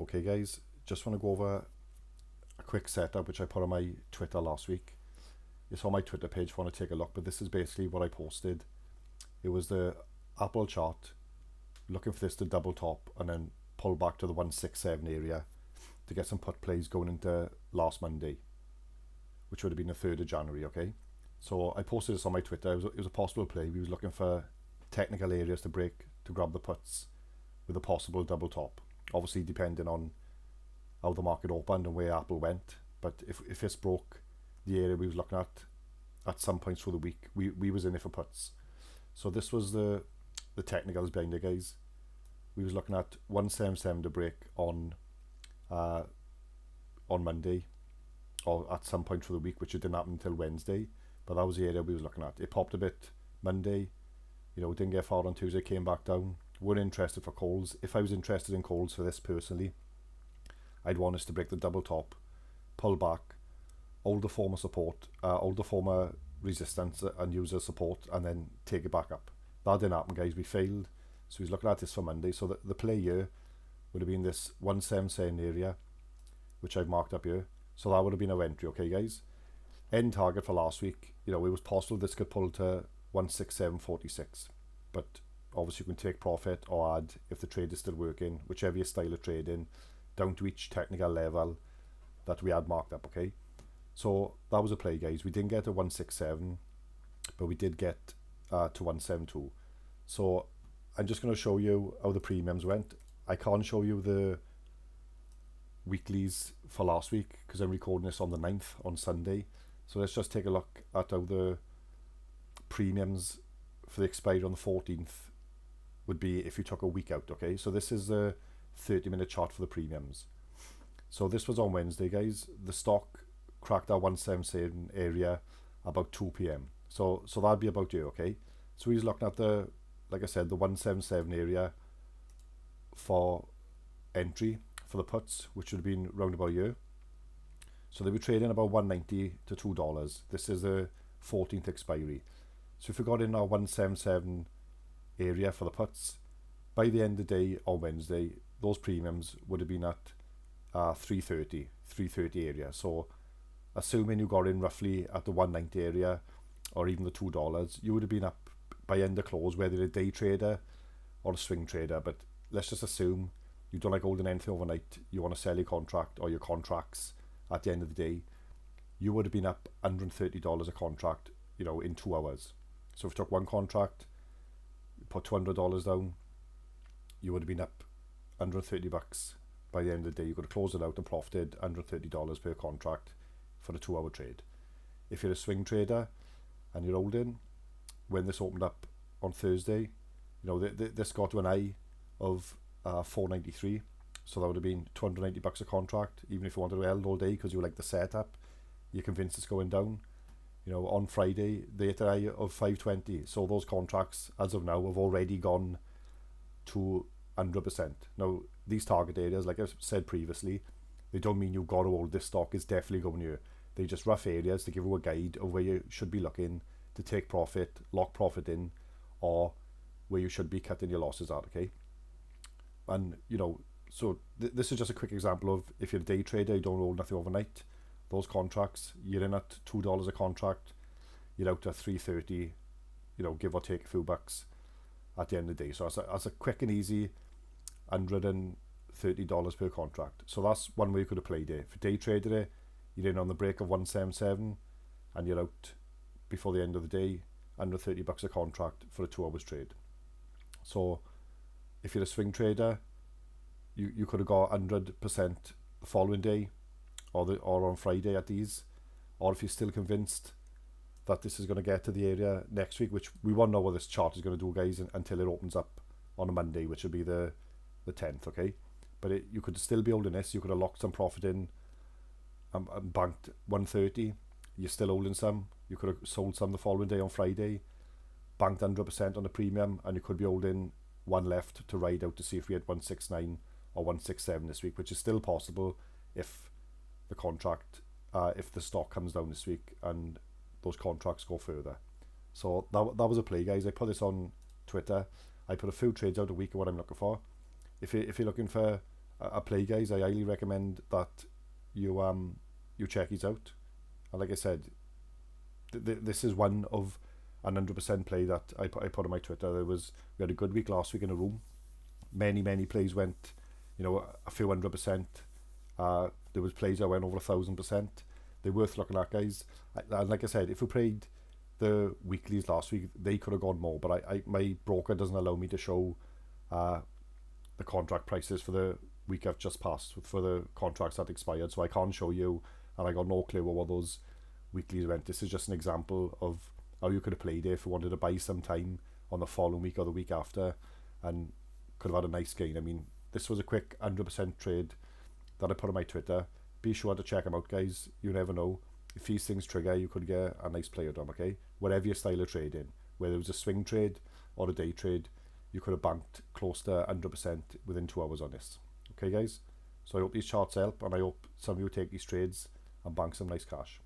Okay guys, just want to go over a quick setup which I put on my Twitter last week. It's on my Twitter page if you want to take a look, but this is basically what I posted. It was the Apple chart, looking for this to double top and then pull back to the 167 area to get some put plays going into last Monday, which would have been the 3rd of January, okay? So I posted this on my Twitter. It was a possible play. We was looking for technical areas to break to grab the puts with a possible double top. Obviously depending on how the market opened and where Apple went. But if this broke the area we was looking at some points through the week, we was in it for puts. So this was the technicals behind it, guys. We was looking at 177 to break on Monday, or at some point through the week, which it didn't happen until Wednesday. But that was the area we was looking at. It popped a bit Monday, didn't get far on Tuesday, came back down. Weren't interested for calls. If I was interested in calls for this personally, I'd want us to break the double top, pull back, hold the former support, hold the former resistance and user support, and then take it back up. That didn't happen, guys. We failed. So he's looking at this for Monday. So the play here would have been this 177 area, which I've marked up here. So that would have been our entry, okay, guys? End target for last week, it was possible this could pull to 167.46, but obviously you can take profit or add if the trade is still working, whichever your style of trading, down to each technical level that we had marked up, okay? So that was a play, guys. We didn't get to 167, but we did get to 172. So I'm just going to show you how the premiums went. I can't show you the weeklies for last week because I'm recording this on the 9th on Sunday. So let's just take a look at how the premiums for the expiry on the 14th would be if you took a week out, okay? So this is the 30-minute chart for the premiums. So this was on Wednesday, guys. The stock cracked our 177 area about 2 p.m. So that'd be about here, okay? So he's looking at the, like I said, the 177 area for entry for the puts, which would have been round about here. So they were trading about 190 to $2. This is the 14th expiry. So if we got in our 177 area for the puts, by the end of the day on Wednesday, those premiums would have been at 330 area. So assuming you got in roughly at the 190 area or even the $2, you would have been up by end of close, whether you're a day trader or a swing trader. But let's just assume you don't like holding anything overnight, you want to sell your contract or your contracts at the end of the day, you would have been up $130 a contract, in 2 hours. So if you took one contract, you put $200 down, you would have been up $130 by the end of the day. You could have closed it out and profited $130 per contract for a 2-hour trade. If you're a swing trader and you're holding, when this opened up on Thursday, this got to an high of 493. So that would have been $290 a contract, even if you wanted to hold all day because you like the setup. You're convinced it's going down. On Friday, they hit a high of 520. So those contracts, as of now, have already gone to 100%. Now, these target areas, like I said previously, they don't mean you've got to hold this stock is definitely going here. They're just rough areas to give you a guide of where you should be looking to take profit, lock profit in, or where you should be cutting your losses out, okay? And, so this is just a quick example of if you're a day trader, you don't hold nothing overnight. Those contracts, you're in at $2 a contract, you're out at 330, give or take a few bucks at the end of the day. So that's a quick and easy $130 per contract. So that's one way you could have played it. For day trader, you're in on the break of 177 and you're out before the end of the day, $130 a contract for a 2 hours trade. So if you're a swing trader, you could have got 100% the following day or on Friday at these, or if you're still convinced that this is going to get to the area next week, which we won't know what this chart is going to do, guys, until it opens up on a Monday, which will be the 10th, okay? But you could still be holding this. You could have locked some profit in and banked 130. You're still holding some. You could have sold some the following day on Friday, banked 100% on the premium, and you could be holding one left to ride out to see if we had 169 or 167 this week, which is still possible if the contract, if the stock comes down this week and those contracts go further. So that was a play, guys. I put this on Twitter. I put a few trades out a week of what I'm looking for. If you're looking for a play, guys. I highly recommend that you check these out. And like I said, this is one of 100% play that I put on my Twitter. We had a good week last week in a room. Many plays went, a few 100%. There was plays that went over 1,000%. They're worth looking at, guys. And like I said, if we played the weeklies last week, they could have gone more. But my broker doesn't allow me to show the contract prices for the week I've just passed, for the contracts that expired. So I can't show you, and I got no clue what those weeklies went. This is just an example of how you could have played it if you wanted to buy some time on the following week or the week after, and could have had a nice gain. I mean, this was a quick 100% trade that I put on my Twitter. Be sure to check them out, guys. You never know. If these things trigger, you could get a nice player done, okay? Whatever your style of trading, whether it was a swing trade or a day trade, you could have banked close to 100% within 2 hours on this. Okay, guys? So I hope these charts help, and I hope some of you take these trades and bank some nice cash.